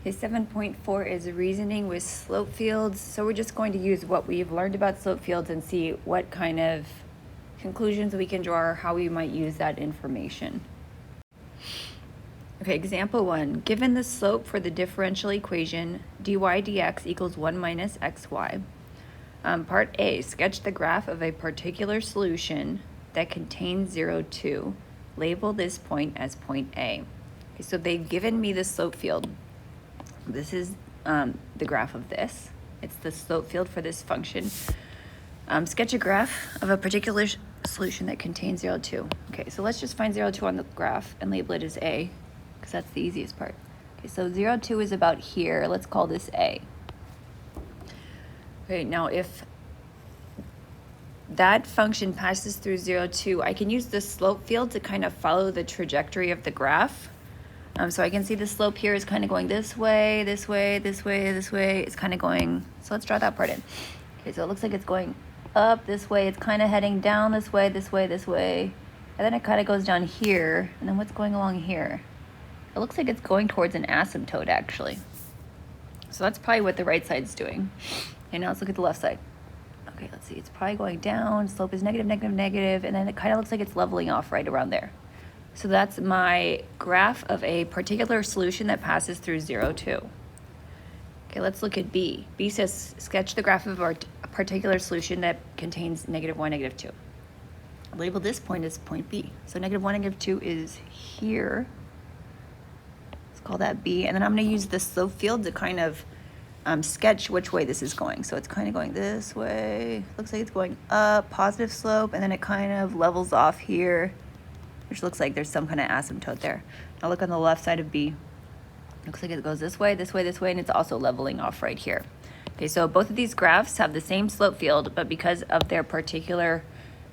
Okay, 7.4 is reasoning with slope fields. So we're just going to use what we've learned about slope fields and see what kind of conclusions we can draw or how we might use that information. Okay, example 1. Given the slope for the differential equation dy dx equals 1 minus xy. Part A, sketch the graph of a particular solution that contains 0, 2. Label this point as point A. Okay, so they've given me the slope field. This is the graph of this. It's the slope field for this function. Sketch a graph of a particular solution that contains 0, 2. Okay, so let's just find 0, 2 on the graph and label it as A, because that's the easiest part. Okay, so 0, 2 is about here. Let's call this A. Okay, now if that function passes through 0, 2, I can use the slope field to kind of follow the trajectory of the graph. So I can see the slope here is kind of going this way, this way, this way, this way. It's kind of going, so let's draw that part in. Okay, so it looks like it's going up this way. It's kind of heading down this way, this way, this way. And then it kind of goes down here. And then what's going along here? It looks like it's going towards an asymptote, actually. So that's probably what the right side's doing. Okay, now let's look at the left side. Okay, let's see. It's probably going down. Slope is negative, negative, negative. And then it kind of looks like it's leveling off right around there. So that's my graph of a particular solution that passes through 0, 2. Okay, let's look at B. B says sketch the graph of a particular solution that contains negative 1, negative 2. Label this point as point B. So negative 1, negative 2 is here. Let's call that B. And then I'm going to use the slope field to kind of sketch which way this is going. So it's kind of going this way. Looks like it's going up, positive slope, and then it kind of levels off here, which looks like there's some kind of asymptote there. Now look on the left side of B. Looks like it goes this way, this way, this way, and it's also leveling off right here. Okay, so both of these graphs have the same slope field, but because of their particular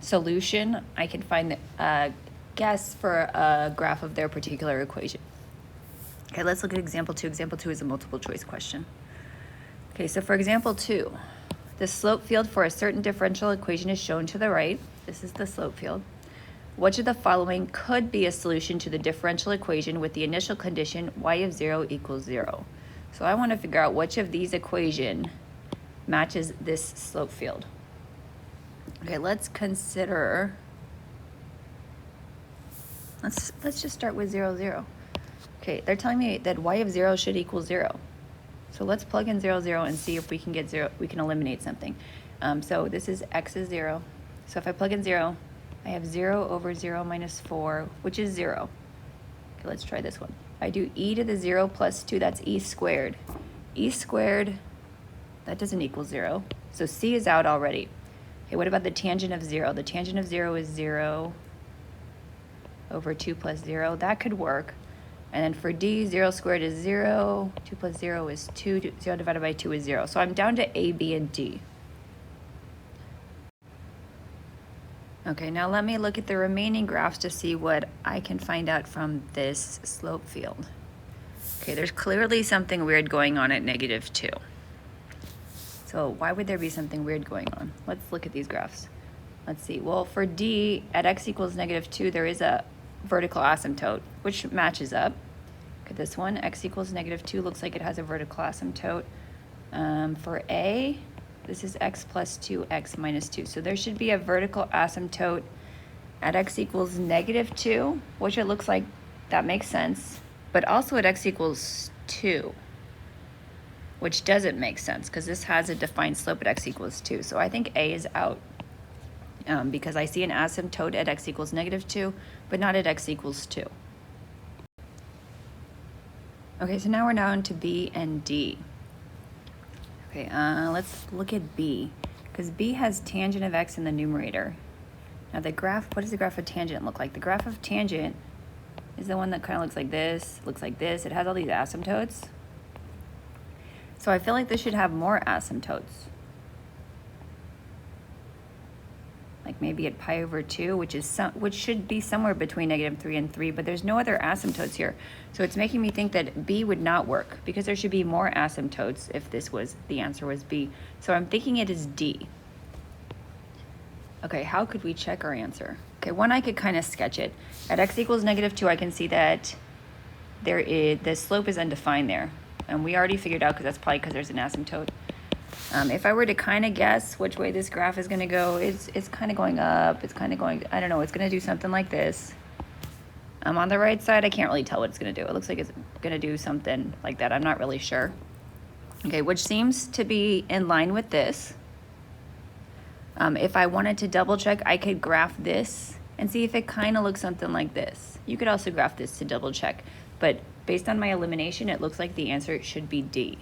solution, I can find a guess for a graph of their particular equation. Okay, let's look at example 2. Example 2 is a multiple choice question. Okay, so for example 2, the slope field for a certain differential equation is shown to the right. This is the slope field. Which of the following could be a solution to the differential equation with the initial condition y of 0 equals 0? So I want to figure out which of these equation matches this slope field. Okay, let's consider, let's just start with 0, 0. Okay, they're telling me that y of 0 should equal 0. So let's plug in 0, 0 and see if we can get 0, we can eliminate something. So this is x is 0. So if I plug in 0, I have 0 over 0 minus 4, which is 0. Okay, let's try this one. I do e to the 0 plus 2, that's e squared. E squared, that doesn't equal 0. So c is out already. Okay, what about the tangent of 0? The tangent of 0 is 0 over 2 plus 0. That could work. And then for d, 0 squared is 0. 2 plus 0 is 2. 0 divided by 2 is 0. So I'm down to a, b, and d. Okay, now let me look at the remaining graphs to see what I can find out from this slope field. Okay, there's clearly something weird going on at negative 2. So why would there be something weird going on? Let's look at these graphs. Let's see. Well, for D, at x equals negative 2, there is a vertical asymptote, which matches up. Look at this one. X equals negative 2 looks like it has a vertical asymptote. For A, this is x plus 2, x minus 2. So there should be a vertical asymptote at x equals negative 2, which it looks like that makes sense, but also at x equals 2, which doesn't make sense because this has a defined slope at x equals 2. So I think A is out because I see an asymptote at x equals negative 2, but not at x equals 2. Okay, so now we're down to B and D. Okay, let's look at B, because B has tangent of x in the numerator. Now the graph, what does the graph of tangent look like? The graph of tangent is the one that kind of looks like this, It has all these asymptotes. So I feel like this should have more asymptotes. Like maybe at pi over 2, which should be somewhere between negative 3 and 3, but there's no other asymptotes here. So it's making me think that B would not work because there should be more asymptotes if the answer was B. So I'm thinking it is D. Okay, how could we check our answer? Okay, one, I could kind of sketch it. At x equals negative 2, I can see that the slope is undefined there. And we already figured out, because that's probably because there's an asymptote. If I were to kind of guess which way this graph is going to go, it's kind of going up. It's kind of going, I don't know, it's going to do something like this. On the right side, I can't really tell what it's going to do. It looks like it's going to do something like that. I'm not really sure. Okay, which seems to be in line with this. If I wanted to double check, I could graph this and see if it kind of looks something like this. You could also graph this to double check, but based on my elimination, it looks like the answer should be D.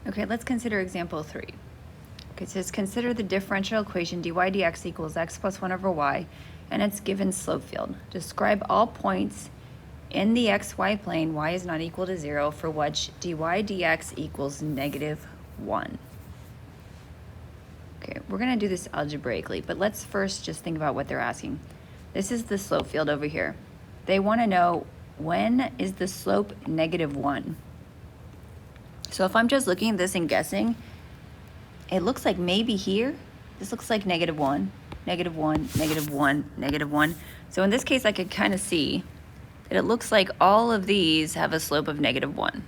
Okay, let's consider example 3. Okay, it says consider the differential equation dy dx equals x plus 1 over y, and it's given slope field. Describe all points in the xy plane, y is not equal to 0, for which dy dx equals -1. Okay, we're going to do this algebraically, but let's first just think about what they're asking. This is the slope field over here. They want to know, when is the slope -1? So if I'm just looking at this and guessing, it looks like maybe here, this looks like -1, -1, -1, -1. So in this case, I could kind of see that it looks like all of these have a slope of -1.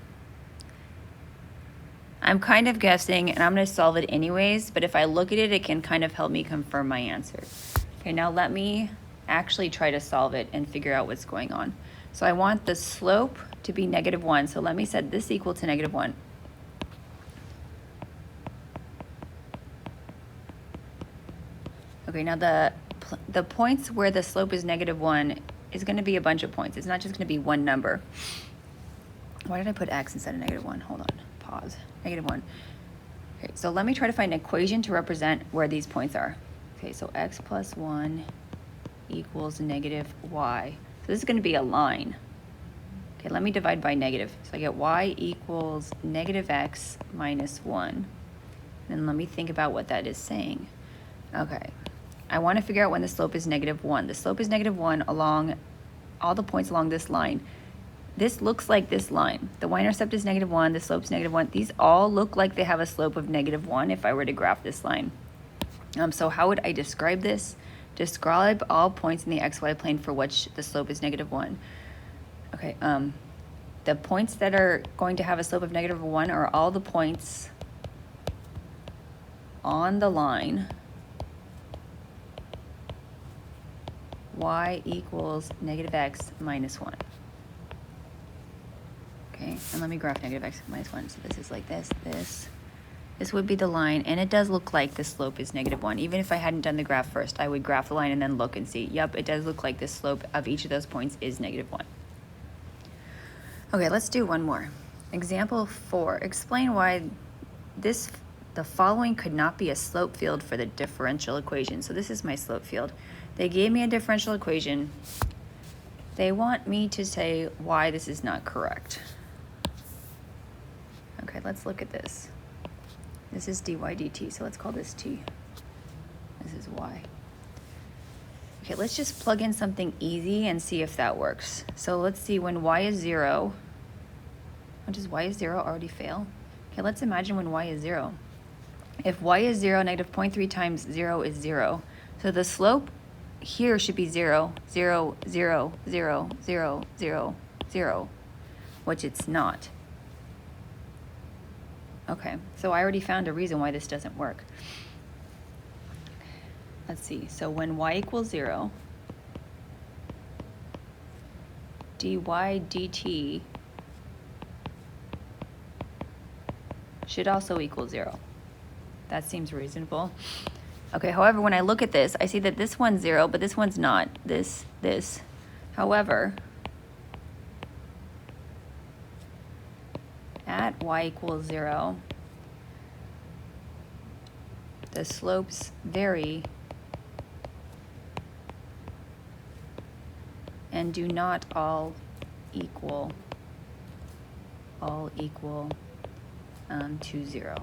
I'm kind of guessing, and I'm going to solve it anyways, but if I look at it, it can kind of help me confirm my answer. Okay, now let me actually try to solve it and figure out what's going on. So I want the slope to be -1, so let me set this equal to -1. Okay, now the points where the slope is -1 is going to be a bunch of points. It's not just going to be one number. Why did I put x instead of -1? Hold on, pause. -1. Okay, so let me try to find an equation to represent where these points are. Okay, so x plus 1 equals -y. So this is going to be a line. Okay, let me divide by negative. So I get y equals -x minus 1. And let me think about what that is saying. Okay, I want to figure out when the slope is -1. The slope is -1 along all the points along this line. This looks like this line. The y-intercept is -1, the slope's -1. These all look like they have a slope of -1 if I were to graph this line. So how would I describe this? Describe all points in the xy plane for which the slope is -1. Okay, the points that are going to have a slope of -1 are all the points on the line y equals -x minus 1. Okay, and let me graph -x minus 1. So this is like this. This would be the line, and it does look like the slope is -1. Even if I hadn't done the graph first, I would graph the line and then look and see, yep, it does look like the slope of each of those points is -1. Okay, let's do one more. Example 4. Explain why the following could not be a slope field for the differential equation. So this is my slope field. They gave me a differential equation. They want me to say why this is not correct. Okay, let's look at this. This is dy dt, so let's call this t. This is y. Okay, let's just plug in something easy and see if that works. So let's see when y is 0. Oh, does y is 0 already fail? Okay, let's imagine when y is 0. If y is 0, -0.3 times 0 is 0. So the slope here should be 0, 0, 0, 0, 0, 0, 0, which it's not. Okay, so I already found a reason why this doesn't work. Let's see, so when y equals 0, dy dt should also equal 0. That seems reasonable. Okay, however, when I look at this, I see that this one's 0, but this one's not. This. However, at y equals 0, the slopes vary and do not all equal to 0.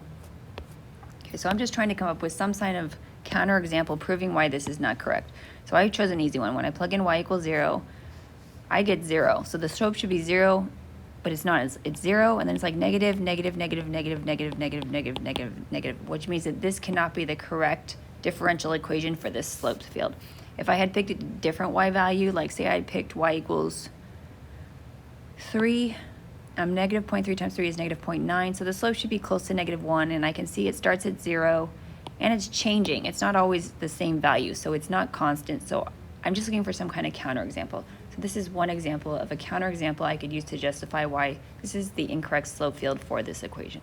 Okay, so I'm just trying to come up with some kind of counterexample proving why this is not correct. So I chose an easy one. When I plug in y equals 0, I get 0. So the slope should be 0, but it's not. It's 0, and then it's like negative, negative, negative, negative, negative, negative, negative, negative, negative, which means that this cannot be the correct differential equation for this sloped field. If I had picked a different y value, like say I picked y equals 3, negative 0.3 times 3 is negative 0.9, so the slope should be close to negative 1, and I can see it starts at 0, and it's changing. It's not always the same value, so it's not constant, so I'm just looking for some kind of counterexample. So this is one example of a counterexample I could use to justify why this is the incorrect slope field for this equation.